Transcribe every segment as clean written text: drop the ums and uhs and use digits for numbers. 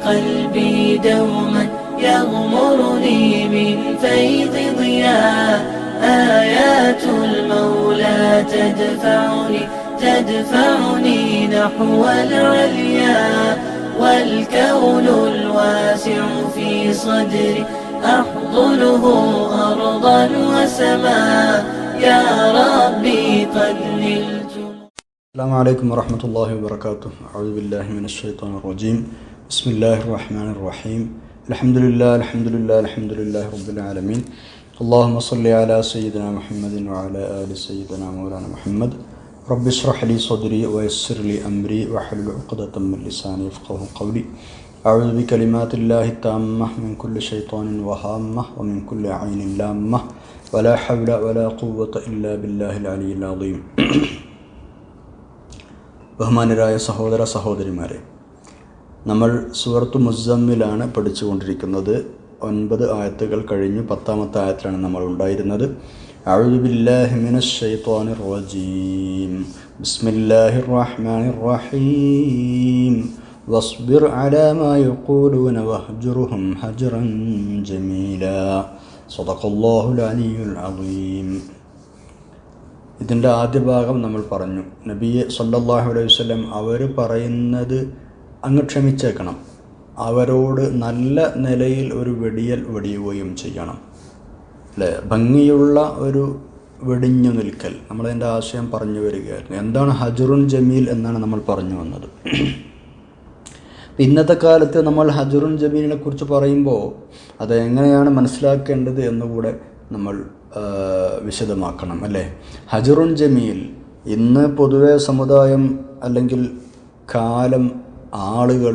قلبي دوما يغمرني من فيض ضياء. آيات المولى تدفعني نحو العليا. والكون الواسع في صدري أحضنه أرضا وسماء. يا ربي قد نلت. السلام عليكم ورحمة الله وبركاته. أعوذ بالله من الشيطان الرجيم. بسم الله الرحمن الرحيم. الحمد لله رب العالمين. اللهم صل على سيدنا محمد وعلى آل سيدنا مولانا محمد. رب اشرح لي صدري ويسر لي أمري واحلل عقدة من لساني يفقهوا قولي. أعوذ بكلمات الله التامة من كل شيطان وهامة ومن كل عين لامة ولا حول ولا قوة إلا بالله العلي العظيم. ബഹുമാനരായ സഹോദര സഹോദരിമാരെ, നമ്മൾ സൂറത്തു മുസമ്മിലാണ് പഠിച്ചുകൊണ്ടിരിക്കുന്നത്. 9 ആയത്തുകൾ കഴിഞ്ഞ് 10ാമത്തെ ആയത്തിലാണ് നമ്മൾ ഉണ്ടായിരുന്നത്. അഊദു ബില്ലാഹി മിനശ് ശൈത്വാനിർ റജീം. ബിസ്മില്ലാഹിർ റഹ്മാനിർ റഹീം. വസ്ബിർ അലാ മാ യഖൂലൂന വഹ്ജുർഹും ഹജ്റൻ ജമീലാ. സദഖല്ലാഹുൽ അലിയ്യുൽ അളീം. ഇതിൻ്റെ ആദ്യ ഭാഗം നമ്മൾ പറഞ്ഞു. നബിയെ സല്ലല്ലാഹു അലൈഹി വസല്ലം അവർ പറയുന്നത് അങ്ങ് ക്ഷമിച്ചേക്കണം, അവരോട് നല്ല നിലയിൽ ഒരു വെടിയുകയും ചെയ്യണം, അല്ലേ? ഭംഗിയുള്ള ഒരു വെടിഞ്ഞു നിൽക്കൽ. നമ്മളതിൻ്റെ ആശയം പറഞ്ഞു വരികയായിരുന്നു. എന്താണ് ഹജ്റുൻ ജമീൽ എന്നാണ് നമ്മൾ പറഞ്ഞു വന്നത്. ഇന്നത്തെ കാലത്ത് നമ്മൾ ഹജ്റുൻ ജമീലിനെ കുറിച്ച് പറയുമ്പോൾ അത് എങ്ങനെയാണ് മനസ്സിലാക്കേണ്ടത് എന്നുകൂടെ നമ്മൾ വിശദമാക്കണം, അല്ലേ? ഹജ്റുൻ ജമീൽ ഇന്ന് പൊതുവെ സമുദായം അല്ലെങ്കിൽ കാലം, ആളുകൾ,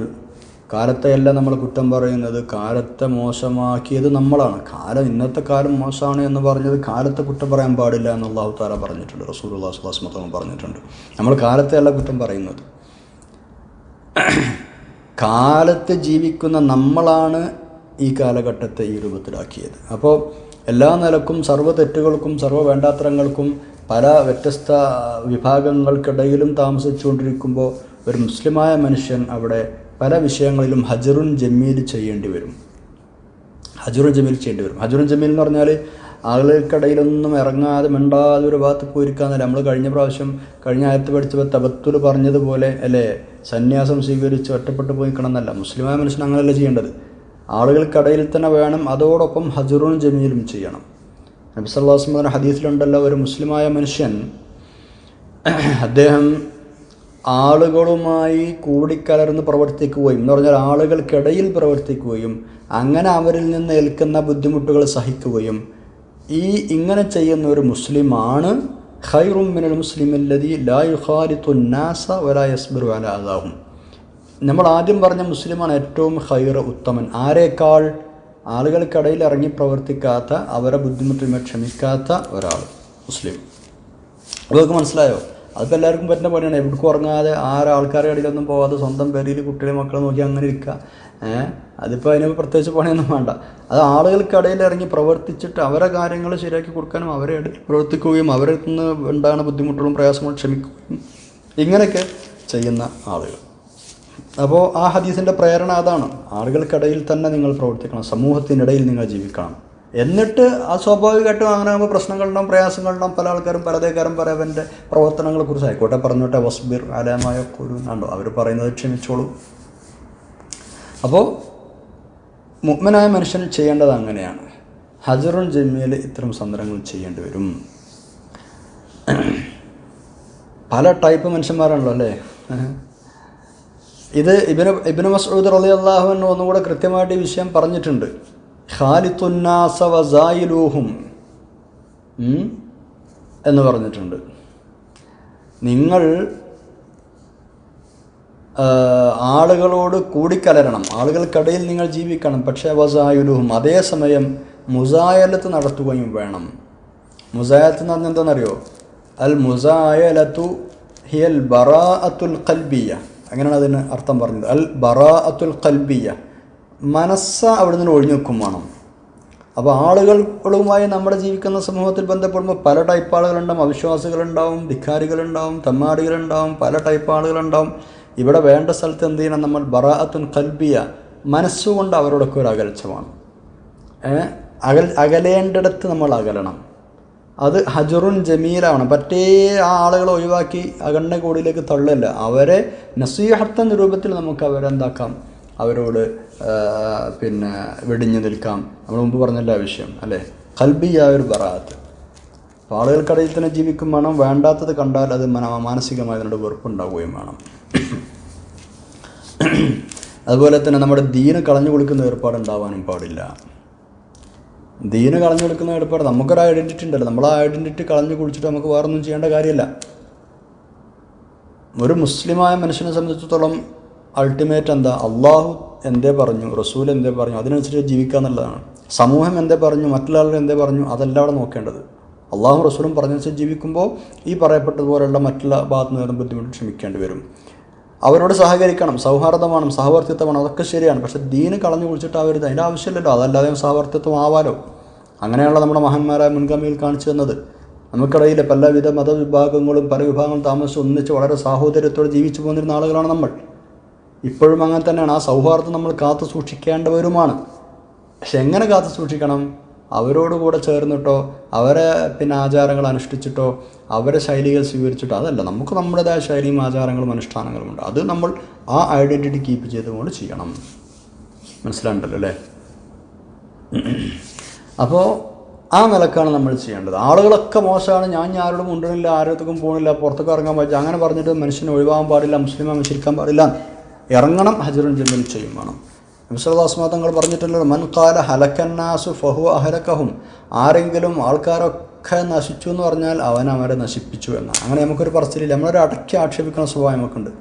കാലത്തെയല്ല നമ്മൾ കുറ്റം പറയുന്നത്, കാലത്തെ മോശമാക്കിയത് നമ്മളാണ്. ഇന്നത്തെ കാലം മോശമാണ് എന്ന് പറഞ്ഞത് കാലത്തെ കുറ്റം പറയാൻ പാടില്ല എന്ന് അല്ലാഹു തആല പറഞ്ഞിട്ടുണ്ട്, റസൂലുള്ളാഹി സ്വല്ലല്ലാഹു അലൈഹി വസല്ലം പറഞ്ഞിട്ടുണ്ട്. നമ്മൾ കാലത്തെയല്ല കുറ്റം പറയുന്നത്, കാലത്ത് ജീവിക്കുന്ന നമ്മളാണ് ഈ കാലഘട്ടത്തെ ഈ രൂപത്തിലാക്കിയത്. അപ്പോൾ എല്ലാ നിലക്കും സർവ്വ തെറ്റുകൾക്കും സർവ്വ വേണ്ടാത്തരങ്ങൾക്കും പല വ്യത്യസ്ത വിഭാഗങ്ങൾക്കിടയിലും താമസിച്ചുകൊണ്ടിരിക്കുമ്പോൾ ഒരു മുസ്ലിമായ മനുഷ്യൻ അവിടെ പല വിഷയങ്ങളിലും ഹജ്റുൻ ജമീൽ ചെയ്യേണ്ടി വരും. ഹജ്റുൻ ജമീൽ എന്ന് പറഞ്ഞാൽ ആളുകൾക്കിടയിലൊന്നും ഇറങ്ങാതെ മിണ്ടാതെ ഒരു ഭാഗത്ത് പോയിരിക്കാന്നല്ല. നമ്മൾ കഴിഞ്ഞ ആയത്ത് പഠിച്ചപ്പോൾ തബത്തുൽ പറഞ്ഞതുപോലെ, അല്ലേ, സന്യാസം സ്വീകരിച്ച് ഒറ്റപ്പെട്ടു പോയിക്കണം എന്നല്ല. മുസ്ലിമായ മനുഷ്യൻ അങ്ങനെയല്ല ചെയ്യേണ്ടത്. ആളുകൾക്കിടയിൽ തന്നെ വേണം, അതോടൊപ്പം ഹജ്റുൻ ജമീലും ചെയ്യണം. നബി സല്ലല്ലാഹു അലൈഹി വസല്ലം ഹദീസിലുണ്ടല്ലോ, ഒരു മുസ്ലിമായ മനുഷ്യൻ അദ്ദേഹം ആളുകളുമായി കൂടിക്കലർന്ന് പ്രവർത്തിക്കുകയും എന്ന് പറഞ്ഞാൽ ആളുകൾക്കിടയിൽ പ്രവർത്തിക്കുകയും അങ്ങനെ അവരിൽ നിന്ന് ഏൽക്കുന്ന ബുദ്ധിമുട്ടുകൾ സഹിക്കുകയും ഇങ്ങനെ ചെയ്യുന്ന ഒരു മുസ്ലിമാണ് ഖൈറും മിനൽ മുസ്ലിമില്ലദീ ലാ യുഖാലിതു നാസ വലാ യസ്ബിറു അലാ അദാഹും. നമ്മൾ ആദ്യം പറഞ്ഞ മുസ്ലിമാണ് ഏറ്റവും ഖൈർ, ഉത്തമൻ. ആരേക്കാൾ? ആളുകൾക്കിടയിൽ ഇറങ്ങി പ്രവർത്തിക്കാത്ത, അവരെ ബുദ്ധിമുട്ടിന്മേൽ ക്ഷമിക്കാത്ത ഒരാൾ മുസ്ലിം. അതൊക്കെ മനസ്സിലായോ? അതിപ്പോൾ എല്ലാവർക്കും പറ്റുന്ന പണിയാണ്. എവിടേക്കും ഉറങ്ങാതെ ആൾക്കാരുടെ ഇടയിലൊന്നും പോകാതെ സ്വന്തം പേരിൽ കുട്ടികളെ മക്കളെ നോക്കി അങ്ങനെ ഇരിക്കുക. അതിപ്പോൾ അതിന് പ്രത്യേകിച്ച് പണിയൊന്നും വേണ്ട. അത് ആളുകൾക്കിടയിൽ ഇറങ്ങി പ്രവർത്തിച്ചിട്ട് അവരെ കാര്യങ്ങൾ ശരിയാക്കി കൊടുക്കാനും അവരെ ഇടയിൽ പ്രവർത്തിക്കുകയും അവരിൽ നിന്ന് ഉണ്ടാകുന്ന ബുദ്ധിമുട്ടുകളും പ്രയാസങ്ങളും ക്ഷമിക്കുകയും ഇങ്ങനെയൊക്കെ ചെയ്യുന്ന ആളുകൾ. അപ്പോൾ ആ ഹദീസിൻ്റെ പ്രേരണ അതാണ്. ആളുകൾക്കിടയിൽ തന്നെ നിങ്ങൾ പ്രവർത്തിക്കണം, സമൂഹത്തിനിടയിൽ നിങ്ങൾ ജീവിക്കണം. എന്നിട്ട് ആ സ്വാഭാവികമായിട്ടും അങ്ങനെ ആകുമ്പോൾ പ്രശ്നങ്ങളുണ്ടാവും, പ്രയാസങ്ങളുണ്ടാവും. പല ആൾക്കാരും പലതേക്കാരും അവൻ്റെ പ്രവർത്തനങ്ങളെക്കുറിച്ച് ആയിക്കോട്ടെ പറഞ്ഞോട്ടെ. വസ്ബിർ അലാ മാ യഖൂലൂൻ കണ്ടോ, അവർ പറയുന്നത് ക്ഷമിച്ചോളൂ. അപ്പോൾ മുഅ്മിനായ മനുഷ്യൻ ചെയ്യേണ്ടത് അങ്ങനെയാണ്. ഹജ്റുൻ ജമീൽ ഇത്തരം സന്ദർഭങ്ങൾ ചെയ്യേണ്ടി വരും. പല ടൈപ്പ് മനുഷ്യന്മാരാണല്ലോ, അല്ലേ? ഇത് ഇബ്നു മസ്ഊദ് റളിയല്ലാഹു അൻഹു ഒന്നുകൂടെ കൃത്യമായിട്ട് ഈ വിഷയം പറഞ്ഞിട്ടുണ്ട്. ഖാലിത്തുന്നാസ വസായിലൂഹും എന്ന് പറഞ്ഞിട്ടുണ്ട്. നിങ്ങൾ ആളുകളോട് കൂടിക്കലരണം, ആളുകൾക്കിടയിൽ നിങ്ങൾ ജീവിക്കണം. പക്ഷേ വസായിലൂഹും, അതേസമയം മുസായലത്ത് നടത്തുകയും വേണം. മുസായലത്ത് എന്ന് പറഞ്ഞാൽ എന്താണെന്നറിയോ? അൽ മുസായലത്തു ഹിയൽ ബറാഅത്തുൽ ഖൽബിയ്യ, അങ്ങനെയാണ് അതിന് അർത്ഥം പറഞ്ഞത്. അൽ ബറാഅത്തുൽ ഖൽബിയ്യ, മനസ്സ് അവിടെ നിന്ന് ഒഴിഞ്ഞു വെക്കും വേണം. അപ്പോൾ ആളുകളുമായി നമ്മുടെ ജീവിക്കുന്ന സമൂഹത്തിൽ ബന്ധപ്പെടുമ്പോൾ പല ടൈപ്പ് ആളുകളുണ്ടാവും. അവിശ്വാസികളുണ്ടാവും, ധിക്കാരികളുണ്ടാവും, തമ്മാടികളുണ്ടാവും, പല ടൈപ്പ് ആളുകളുണ്ടാവും. ഇവിടെ വേണ്ട സ്ഥലത്ത് എന്ത് ചെയ്യണം? നമ്മൾ ബറാഅത്തുൻ ഖൽബിയ, മനസ്സുകൊണ്ട് അവരോടൊക്കെ ഒരു അകൽച്ച വേണം. അകലേണ്ടിടത്ത് നമ്മൾ അകലണം. അത് ഹജറുൻ ജമീലാണ്. പറ്റേ ആ ആളുകളെ ഒഴിവാക്കി അകണ്ണ കൂടിയിലേക്ക് തള്ളല്ല. അവരെ നസീഹത്ത് രൂപത്തിൽ നമുക്ക് അവരെന്താക്കാം, അവരോട് വെടിഞ്ഞു നിൽക്കാം. നമ്മൾ മുമ്പ് പറഞ്ഞല്ല വിഷയം അല്ലേ, ഖൽബിയായ ഒരു ബറാഅത്ത്. അപ്പോൾ ആളുകൾക്കിടയിൽ തന്നെ ജീവിക്കും വേണം. വേണ്ടാത്തത് കണ്ടാൽ അത് മാനസികമായി അതിനോട് വെറുപ്പുണ്ടാവുകയും വേണം. അതുപോലെ തന്നെ നമ്മുടെ ദീന് കളഞ്ഞു കൊടുക്കുന്ന ഏർപ്പാടുണ്ടാവാനും പാടില്ല. ദീന് കളഞ്ഞു കൊടുക്കുന്ന ഏർപ്പാട്, നമുക്കൊരു ഐഡൻറ്റിറ്റി ഉണ്ടല്ലോ, നമ്മളാ ഐഡൻറ്റിറ്റി കളഞ്ഞു കുടിച്ചിട്ട് നമുക്ക് വേറൊന്നും ചെയ്യേണ്ട കാര്യമില്ല. ഒരു മുസ്ലിമായ മനുഷ്യനെ സംബന്ധിച്ചിടത്തോളം അൾട്ടിമേറ്റ് എന്താ, അള്ളാഹു എന്തേ പറഞ്ഞു, റസൂൽ എന്തേ പറഞ്ഞു, അതിനനുസരിച്ച് ജീവിക്കുക എന്നുള്ളതാണ്. സമൂഹം എന്തേ പറഞ്ഞു, മറ്റുള്ള ആളുകൾ എന്തേ പറഞ്ഞു, അതല്ല അവിടെ നോക്കേണ്ടത്. അള്ളാഹു റസൂലും പറഞ്ഞനുസരിച്ച് ജീവിക്കുമ്പോൾ ഈ പറയപ്പെട്ടതുപോലെയുള്ള മറ്റുള്ള ഭാഗത്ത് നിന്ന് ബുദ്ധിമുട്ട് ക്ഷമിക്കേണ്ടി വരും. അവരോട് സഹകരിക്കണം, സൗഹാർദ്ദമാണ്, സഹവർത്തിത്വമാണ്, അതൊക്കെ ശരിയാണ്. പക്ഷേ ദീന് കളഞ്ഞു കുടിച്ചിട്ട് അവരുത്, അതിൻ്റെ ആവശ്യമില്ലല്ലോ. അതല്ലാതെ സഹവർത്തിത്വം ആവാലോ. അങ്ങനെയുള്ള നമ്മുടെ മഹാന്മാരായ മുൻഗാമികൾ കാണിച്ചു തന്നത്. നമുക്കിടയിൽ പലവിധ മതവിഭാഗങ്ങളും പല വിഭാഗങ്ങളും താമസിച്ച് ഒന്നിച്ച് വളരെ സാഹോദര്യത്തോടെ ജീവിച്ചു പോന്നിരുന്ന ആളുകളാണ് നമ്മൾ. ഇപ്പോഴും അങ്ങനെ തന്നെയാണ്. ആ സൗഹാർദ്ദം നമ്മൾ കാത്തു സൂക്ഷിക്കേണ്ടവരുമാണ്. പക്ഷെ എങ്ങനെ കാത്തു സൂക്ഷിക്കണം? അവരോടുകൂടെ ചേർന്നിട്ടോ അവരെ ആചാരങ്ങൾ അനുഷ്ഠിച്ചിട്ടോ അവരെ ശൈലികൾ സ്വീകരിച്ചിട്ടോ അതല്ല. നമുക്ക് നമ്മുടേതായ ശൈലിയും ആചാരങ്ങളും അനുഷ്ഠാനങ്ങളുമുണ്ട്. അത് നമ്മൾ ആ ഐഡൻറ്റിറ്റി കീപ്പ് ചെയ്തുകൊണ്ട് ചെയ്യണം. മനസ്സിലാണ്ടല്ലോ അല്ലേ? അപ്പോൾ ആ നിലക്കാണ് നമ്മൾ ചെയ്യേണ്ടത്. ആളുകളൊക്കെ മോശമാണ്, ഞാൻ ആരോടും ഉണ്ടണില്ല, ആരോടത്തും പോകണില്ല, പുറത്തൊക്കെ ഇറങ്ങാൻ പറ്റില്ല, അങ്ങനെ പറഞ്ഞിട്ട് മനുഷ്യനെ ഒഴിവാകാൻ പാടില്ല, മുസ്ലിം അനുസരിക്കാൻ പാടില്ല. ഇറങ്ങണം, ഹജ്റുൻ ജമീൽ ചെയ്യും വേണം. നബി സല്ലല്ലാഹു അലൈഹി വസല്ലം തങ്ങൾ പറഞ്ഞിട്ടുള്ളത്, മൻ ഖാല ഹലക്കന്നാസു ഫഹുവ അഹലക്കഹും, ആരെങ്കിലും ആൾക്കാരൊക്കെ നശിച്ചു എന്ന് പറഞ്ഞാൽ അവൻ അവരെ നശിപ്പിച്ചു എന്നാണ്. അങ്ങനെ നമുക്കൊരു പറച്ചിലില്ല. നമ്മളൊരു അടക്കി ആക്ഷേപിക്കുന്ന സ്വഭാവം നമുക്കുണ്ട്.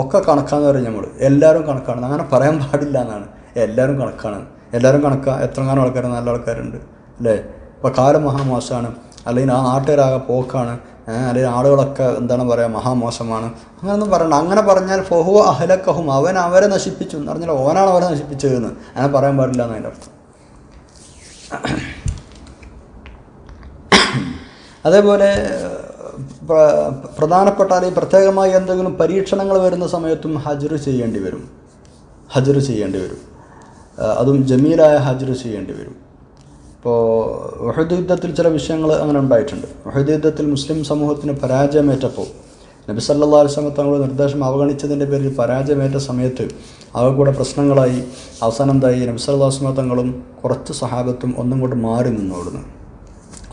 ഒക്കെ കണക്കാന്ന് പറയും നമ്മൾ, എല്ലാവരും കണക്കാണ്. അങ്ങനെ പറയാൻ പാടില്ല എന്നാണ്. എല്ലാവരും കണക്കാണ്, എല്ലാവരും കണക്കാണ്. എത്രങ്ങാനും ആൾക്കാർ നല്ല ആൾക്കാരുണ്ട് അല്ലേ? ഇപ്പോൾ കാലം മഹാമോശമാണ്, അല്ലെങ്കിൽ ആ നാട്ടുകാരാകെ പോക്കാണ്, അല്ലെങ്കിൽ ആളുകളൊക്കെ എന്താണ് പറയുക മഹാമോശമാണ്, അങ്ങനെയൊന്നും പറയണ്ട. അങ്ങനെ പറഞ്ഞാൽ ഫഹുവ അഹ്ലക്കഹും, അവൻ അവരെ നശിപ്പിച്ചു എന്ന് പറഞ്ഞാൽ ഓനാണ് അവരെ നശിപ്പിച്ചതെന്ന് അങ്ങനെ പറയാൻ പാടില്ല എന്നതിൻ്റെ അർത്ഥം. അതേപോലെ പ്രധാനപ്പെട്ട അല്ലെങ്കിൽ പ്രത്യേകമായി എന്തെങ്കിലും പരീക്ഷണങ്ങൾ വരുന്ന സമയത്തും ഹജ്റ് ചെയ്യേണ്ടി വരും. അതും ജമീലായ ഹജ്റ് ചെയ്യേണ്ടി വരും. ഇപ്പോൾ ഉഹദ് യുദ്ധത്തിൽ ചില വിഷയങ്ങൾ അങ്ങനെ ഉണ്ടായിട്ടുണ്ട്. ഉഹദ് യുദ്ധത്തിൽ മുസ്ലിം സമൂഹത്തിന് പരാജയമേറ്റപ്പോൾ നബി സല്ലല്ലാഹു അലൈഹി വസല്ലം തങ്ങളുടെ നിർദ്ദേശം അവഗണിച്ചതിൻ്റെ പേരിൽ പരാജയമേറ്റ സമയത്ത് അവരുടെ പ്രശ്നങ്ങളായി. അവസാനം എന്തായി, നബി സല്ലല്ലാഹു അലൈഹി വസല്ലം തങ്ങളും കുറച്ച് സഹാബത്തും ഒന്നും കൊണ്ട് മാറി നിന്നു. അവിടുന്ന്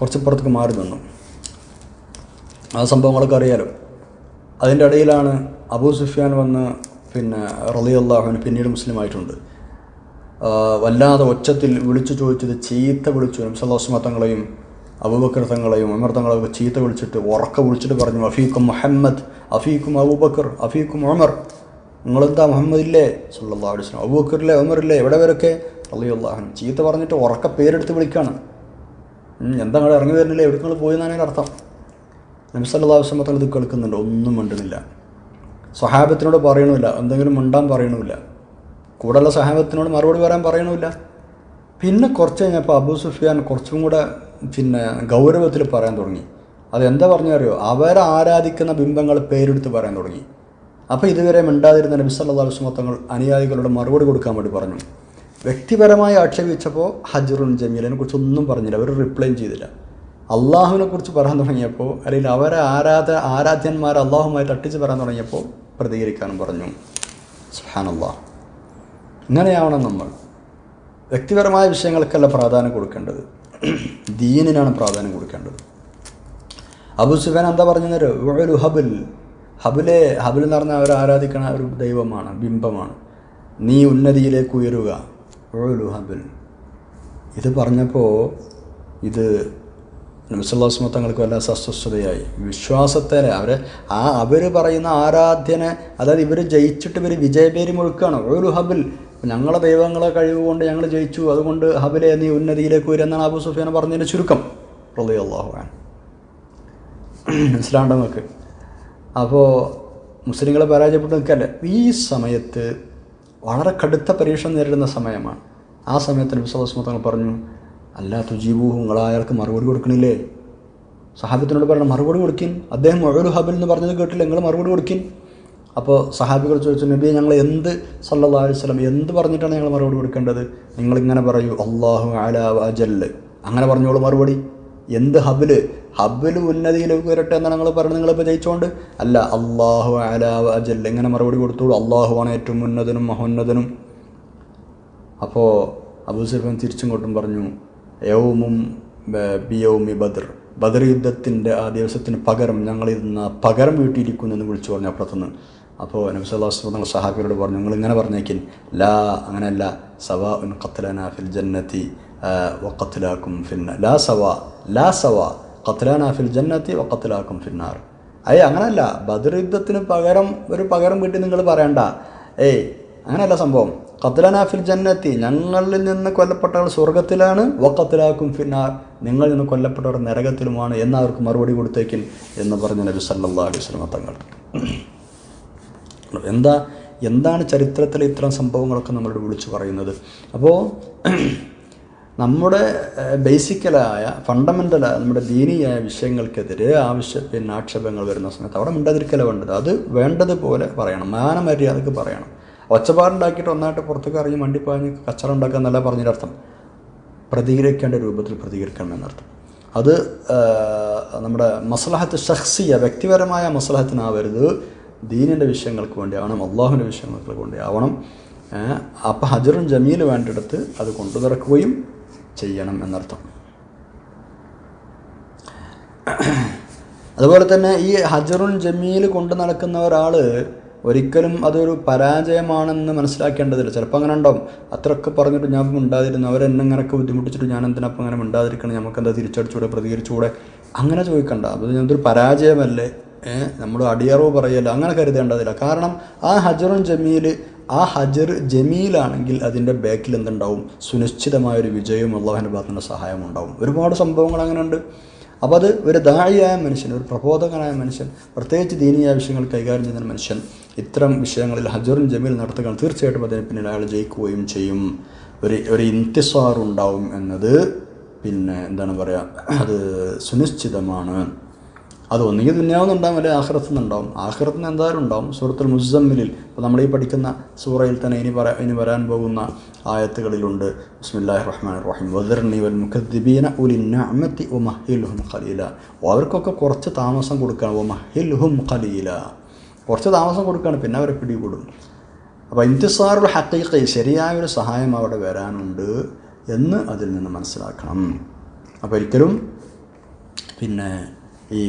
കുറച്ച് പുറത്തേക്ക് മാറി നിന്നു. ആ സംഭവങ്ങളൊക്കെ അറിയാലോ. അതിൻ്റെ ഇടയിലാണ് അബൂ സുഫിയാൻ വന്ന് റളിയല്ലാഹു അൻഹു പിന്നീട് മുസ്ലിം ആയിട്ടുണ്ട്. വല്ലാതെ ഒച്ചത്തിൽ വിളിച്ചു ചോദിച്ചത്, ചീത്ത വിളിച്ചു. നബി സല്ലല്ലാഹു അലൈഹി വസല്ലം തങ്ങളെയും അബൂബക്കർ തങ്ങളെയും ഉമർ തങ്ങളെയൊക്കെ ചീത്ത വിളിച്ചിട്ട് ഉറക്കെ വിളിച്ചിട്ട് പറഞ്ഞു, അഫീക്കും മുഹമ്മദ്, അഫീക്കും അബൂബക്കർ, അഫീക്കും ഉമർ. നിങ്ങളെന്താ മുഹമ്മദ് ഇല്ലേ സല്ലല്ലാഹു അലൈഹി വസല്ലം, അബൂബക്കറില്ലേ, ഉമറില്ലേ, എവിടെ വരൊക്കെ റളിയല്ലാഹു അൻഹു. ചീത്ത പറഞ്ഞിട്ട് ഉറക്കെ പേരെടുത്ത് വിളിക്കുകയാണ്. എന്താ നിങ്ങൾ ഇറങ്ങി വരുന്നില്ലേ, എവിടെ നിങ്ങൾ പോയി എന്നാണ് അതിൻ്റെ അർത്ഥം. നബി സല്ലല്ലാഹു അലൈഹി വസല്ലം തങ്ങൾ ഇത് കേൾക്കുന്നുണ്ട്, ഒന്നും മിണ്ടണില്ല. സ്വഹാബത്തിനോട് പറയണമില്ല, എന്തെങ്കിലും മിണ്ടാൻ പറയണമില്ല. കൂടെയുള്ള സഹാബത്തിനോട് മറുപടി പറയാൻ പറയണമില്ല. പിന്നെ കുറച്ച് കഴിഞ്ഞപ്പോൾ അബൂ സുഫിയാൻ കുറച്ചും കൂടെ ഗൗരവത്തിൽ പറയാൻ തുടങ്ങി. അതെന്താ പറഞ്ഞറിയോ, അവരെ ആരാധിക്കുന്ന ബിംബങ്ങൾ പേരെടുത്ത് പറയാൻ തുടങ്ങി. അപ്പോൾ ഇതുവരെ മിണ്ടാതിരുന്ന നബി സല്ലല്ലാഹു അലൈഹി വസല്ലം തങ്ങൾ അനുയായികളോട് മറുപടി കൊടുക്കാൻ വേണ്ടി പറഞ്ഞു. വ്യക്തിപരമായി ആക്ഷേപിച്ചപ്പോൾ ഹജ്റുൻ ജമീലിനെ കുറിച്ചൊന്നും പറഞ്ഞില്ല, അവർ റിപ്ലൈയും ചെയ്തില്ല. അള്ളാഹുവിനെ കുറിച്ച് പറയാൻ തുടങ്ങിയപ്പോൾ, അല്ലെങ്കിൽ അവരെ ആരാധ്യന്മാരെ അള്ളാഹുമായി തട്ടിച്ച് പറയാൻ തുടങ്ങിയപ്പോൾ പ്രതികരിക്കാനും പറഞ്ഞു. സുബ്ഹാനല്ലാഹ്. ഇങ്ങനെയാവണം നമ്മൾ. വ്യക്തിപരമായ വിഷയങ്ങൾക്കല്ല പ്രാധാന്യം കൊടുക്കേണ്ടത്, ദീനിനാണ് പ്രാധാന്യം കൊടുക്കേണ്ടത്. അബൂ സുഫിയാൻ എന്താ പറഞ്ഞത്, ഹബിൽ എന്ന് പറഞ്ഞാൽ അവർ ആരാധിക്കണ ഒരു ദൈവമാണ്, ബിംബമാണ്. നീ ഉന്നതിയിലേക്ക് ഉയരുക, ഹബിൽ. ഇത് പറഞ്ഞപ്പോൾ ഇത് നബി സല്ലല്ലാഹു അലൈഹി വസല്ലം തങ്ങൾക്ക് വല്ല അസ്വസ്ഥതയായി. വിശ്വാസത്തെ അവർ പറയുന്ന ആരാധ്യനെ, അതായത് ഇവർ ജയിച്ചിട്ട് ഇവർ വിജയപേരി മുഴുക്കുകയാണ്. ഒരു ഹബിൽ, ഞങ്ങളെ ദൈവങ്ങളെ കഴിവുകൊണ്ട് ഞങ്ങൾ ജയിച്ചു, അതുകൊണ്ട് ഹബിലെ നീ ഉന്നതിയിലേക്ക് വരും എന്നാണ് അബൂ സുഫിയാൻ പറഞ്ഞതിൻ്റെ ചുരുക്കം. റളിയല്ലാഹു അൻഹു. മനസ്സിലാണ്ടോ നമുക്ക്? അപ്പോൾ മുസ്ലിങ്ങളെ പരാജയപ്പെട്ട് നിൽക്കല്ലേ. ഈ സമയത്ത് വളരെ കടുത്ത പരീക്ഷ നേരിടുന്ന സമയമാണ്. ആ സമയത്ത് നബി സല്ലല്ലാഹു അലൈഹി വസല്ലം പറഞ്ഞു, അല്ലാ തുജീബൂഹു, നിങ്ങൾ അയാൾക്ക് മറുപടി കൊടുക്കണില്ലേ? സഹാബത്തിനോട് പറയണം, മറുപടി കൊടുക്കിൻ. അദ്ദേഹം ഒരു ഹബിൽ എന്ന് പറഞ്ഞത് കേട്ടില്ല, നിങ്ങൾ മറുപടി കൊടുക്കിൻ. അപ്പോൾ സഹാബികൾ ചോദിച്ചു, നബിയെ ഞങ്ങൾ എന്ത് സല്ലല്ലാഹു അലൈഹി വസല്ലം എന്ത് പറഞ്ഞിട്ടാണ് ഞങ്ങൾ മറുപടി കൊടുക്കേണ്ടത്? നിങ്ങളിങ്ങനെ പറയൂ, അല്ലാഹു അലാ വഅജല്ല്, അങ്ങനെ പറഞ്ഞോളൂ മറുപടി. എന്ത് ഹബ്ബിൽ ഉന്നതിയിലേക്ക് വരട്ടെ എന്നാണ് നിങ്ങൾ പറയുന്നത്, നിങ്ങളിപ്പോൾ ജയിച്ചുകൊണ്ട് അല്ല, അല്ലാഹു അലാ വഅജല്ല് ഇങ്ങനെ മറുപടി കൊടുത്തോളൂ, അള്ളാഹുവാണ് ഏറ്റവും ഉന്നതനും മഹോന്നതനും. അപ്പോൾ അബൂ സുഫിയാൻ തിരിച്ചിങ്ങോട്ടും പറഞ്ഞു, യൗമും ബിയൗമി ബദർ, ബദർ യുദ്ധത്തിൻ്റെ ആ ദിവസത്തിന് പകരം ഞങ്ങൾ ഇന്ന് പകരം വീട്ടിയിരിക്കുന്നു എന്ന് വിളിച്ചു പറഞ്ഞു അപ്പുറത്തുനിന്ന്. അപ്പോൾ നബി സല്ലല്ലാഹു അലൈഹി വസല്ലം സഹാബികളോട് പറഞ്ഞു, നിങ്ങൾ ഇങ്ങനെ പറഞ്ഞേക്കിൻ, ലാ അങ്ങനെയല്ല, സവാഉൻ ഖത്ലനാ ഫിൽ ജന്നത്തി വഖത്ലാക്കും ഫിന്നാർ, ലാ സവാ ഖത്ലനാ ഫിൽ ജന്നത്തി വഖത്ലാക്കും ഫിന്നാർ. അങ്ങനെയല്ല, ബദർ യുദ്ധത്തിന് പകരം വീട്ടിൽ നിങ്ങൾ പറയണ്ട. അങ്ങനെയല്ല സംഭവം. ഖത്ലനാ ഫിൽ ജന്നത്തി, ഞങ്ങളിൽ നിന്ന് കൊല്ലപ്പെട്ടവർ സ്വർഗത്തിലാണ്, വഖത്ലാക്കും ഫിന്നാർ, നിങ്ങളിൽ നിന്ന് കൊല്ലപ്പെട്ടവർ നരകത്തിലുമാണ് എന്ന് അവർക്ക് മറുപടി കൊടുത്തേക്കിൻ എന്ന് പറഞ്ഞ നബി സല്ലല്ലാഹു അലൈഹി വസല്ലം തങ്ങൾ. എന്താണ് ചരിത്രത്തിലെ ഇത്തരം സംഭവങ്ങളൊക്കെ നമ്മളോട് വിളിച്ചു പറയുന്നത്? അപ്പോൾ നമ്മുടെ ബേസിക്കലായ ഫണ്ടമെൻ്റലായ നമ്മുടെ ദീനീയായ വിഷയങ്ങൾക്കെതിരെ ആക്ഷേപങ്ങൾ വരുന്ന സമയത്ത് അവിടെ മിണ്ടാതിരിക്കല വേണ്ടത്. അത് വേണ്ടതുപോലെ പറയണം, മാനമര്യാദക്ക് പറയണം. ഒച്ചപ്പാടുണ്ടാക്കിയിട്ട് ഒന്നായിട്ട് പുറത്തേക്ക് ഇറങ്ങി മണ്ടിപ്പാഞ്ഞ് കച്ചറ ഉണ്ടാക്കുക എന്നല്ല പറഞ്ഞതിനർത്ഥം. പ്രതികരിക്കേണ്ട രൂപത്തിൽ പ്രതികരിക്കണം എന്നർത്ഥം. അത് നമ്മുടെ മസ്ലഹത്ത് ഷഖ്സിയ, വ്യക്തിപരമായ മസ്ലഹത്തിനാവരുത്, ദീനിൻ്റെ വിഷയങ്ങൾക്ക് വേണ്ടി ആവണം, അള്ളാഹുവിൻ്റെ വിഷയങ്ങൾക്ക് വേണ്ടി ആവണം. അപ്പം ഹജറുൻ ജമീൽ വേണ്ടിടത്ത് അത് കൊണ്ടു നടക്കുകയും ചെയ്യണം എന്നർത്ഥം. അതുപോലെ തന്നെ ഈ ഹജറുൻ ജമീൽ കൊണ്ടു നടക്കുന്ന ഒരാൾ ഒരിക്കലും അതൊരു പരാജയമാണെന്ന് മനസ്സിലാക്കേണ്ടതില്ല. ചിലപ്പോൾ അങ്ങനെ ഉണ്ടാവും, അത്രയൊക്കെ പറഞ്ഞിട്ട് ഞാൻ മിണ്ടാതിരുന്നു, അവരെന്നെ അങ്ങനെയൊക്കെ ബുദ്ധിമുട്ടിച്ചിട്ട് ഞാൻ എന്തിനപ്പം അങ്ങനെ മിണ്ടാതിരിക്കണം, നമുക്കെന്താ തിരിച്ചടിച്ചുകൂടെ, പ്രതികരിച്ചുകൂടെ, അങ്ങനെ ചോദിക്കണ്ട. അത് ഞാനൊരു പരാജയമല്ലേ, നമ്മൾ അടിയറവ് പറയല്ല, അങ്ങനെ കരുതേണ്ടതില്ല. കാരണം ആ ഹജറുൻ ജമീൽ, ആ ഹജർ ജമീലാണെങ്കിൽ അതിൻ്റെ ബാക്കിൽ എന്തുണ്ടാവും? സുനിശ്ചിതമായൊരു വിജയവും അള്ളാഹുവിൻ്റെ ഭാഗത്തുനിന്ന് സഹായം ഉണ്ടാവും. ഒരുപാട് സംഭവങ്ങൾ അങ്ങനെ ഉണ്ട്. അപ്പോൾ അത് ഒരു ദാഇയായ മനുഷ്യൻ, ഒരു പ്രബോധകനായ മനുഷ്യൻ, പ്രത്യേകിച്ച് ദീനീയ വിഷയങ്ങൾ കൈകാര്യം ചെയ്യുന്ന മനുഷ്യൻ ഇത്തരം വിഷയങ്ങളിൽ ഹജറുൻ ജമീൽ നടത്തുകയാണ്, തീർച്ചയായിട്ടും അതിന് പിന്നിൽ അയാൾ ജയിക്കുകയും ചെയ്യും. ഒരു ഇന്തിസാർ ഉണ്ടാവും എന്നത് പിന്നെ എന്താണ് പറയുക, അത് സുനിശ്ചിതമാണ്. അത് ഒന്നുകിൽ ദുനിയാവുന്നുണ്ടാവും, അല്ലെങ്കിൽ ആഖിറത്തുനിന്നുണ്ടാവും. ആഖിറത്തിന് എന്തായാലും ഉണ്ടാവും. സൂറത്തുൽ മുസമ്മിലിൽ, ഇപ്പോൾ നമ്മൾ ഈ പഠിക്കുന്ന സൂറയിൽ തന്നെ ഇനി വരാൻ പോകുന്ന ആയത്തുകളിലുണ്ട്, ബിസ്മില്ലാഹിർ റഹ്മാനിർ റഹീം, വദർനി വൽ മുകദ്ദിബീന ഉലി നിഅമതി വമഹിൽഹും ഖലീല. അവർക്കൊക്കെ കുറച്ച് താമസം കൊടുക്കുകയാണ്, വമഹിൽഹും ഖലീല, കുറച്ച് താമസം കൊടുക്കുകയാണ്, പിന്നെ അവരെ പിടികൂടും. അപ്പോൾ ഇന്തിസാറുൽ ഹഖീഖ, ശരിയായൊരു സഹായം അവിടെ വരാനുണ്ട് എന്ന് അതിൽ നിന്ന് മനസ്സിലാക്കണം. അപ്പോൾ ഒരിക്കലും പിന്നെ ഈ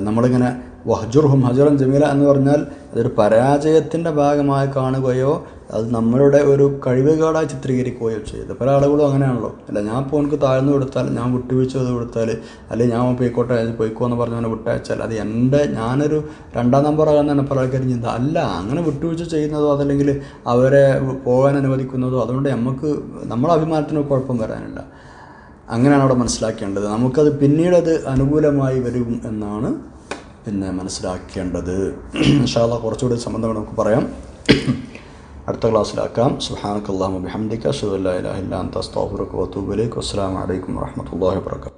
നമ്മളിങ്ങനെ വഹ്ജുർഹും ഹജറൻ ജമീല എന്ന് പറഞ്ഞാൽ അതൊരു പരാജയത്തിൻ്റെ ഭാഗമായി കാണുകയോ അത് നമ്മളുടെ ഒരു കഴിവുകേടായി ചിത്രീകരിക്കുകയോ ചെയ്ത് പല ആളുകളും അങ്ങനെയാണല്ലോ. അല്ല, ഞാൻ ഇപ്പോൾ എനിക്ക് താഴ്ന്നു കൊടുത്താൽ, ഞാൻ വിട്ടുവീഴ്ച ചെയ്ത് കൊടുത്താൽ, അല്ലെങ്കിൽ ഞാൻ പോയിക്കോ എന്ന് പറഞ്ഞവനെ വിട്ടയച്ചാൽ അത് ഞാനൊരു 2ാം നമ്പറാകാൻ തന്നെ പല ആൾക്കാരും ചിന്ത. അല്ല, അങ്ങനെ വിട്ടുവീഴ്ച ചെയ്യുന്നതോ അതല്ലെങ്കിൽ അവരെ പോകാൻ അനുവദിക്കുന്നതോ അതുകൊണ്ട് നമ്മളെ അഭിമാനത്തിന് കുഴപ്പം വരാനില്ല. അങ്ങനെയാണ് അവിടെ മനസ്സിലാക്കേണ്ടത്. നമുക്കത് പിന്നീടത് അനുകൂലമായി വരും എന്നാണ് പിന്നെ മനസ്സിലാക്കേണ്ടത്. ഇൻഷാ അല്ലാഹ് കുറച്ചുകൂടി സംബന്ധം നമുക്ക് പറയാം, അടുത്ത ക്ലാസ്സിലാക്കാം. സുബ്ഹാനക്കല്ലാഹുമ്മ ബിഹംദിക അശ്ഹദു അല്ലാ ഇലാഹ ഇല്ലാ അൻത അസ്തഗ്ഫിറുക വഅതൂബു ഇലൈക്. വസ്സലാമു അലൈക്കും വറഹ്മത്തുള്ളാഹി വബറകാതുഹു.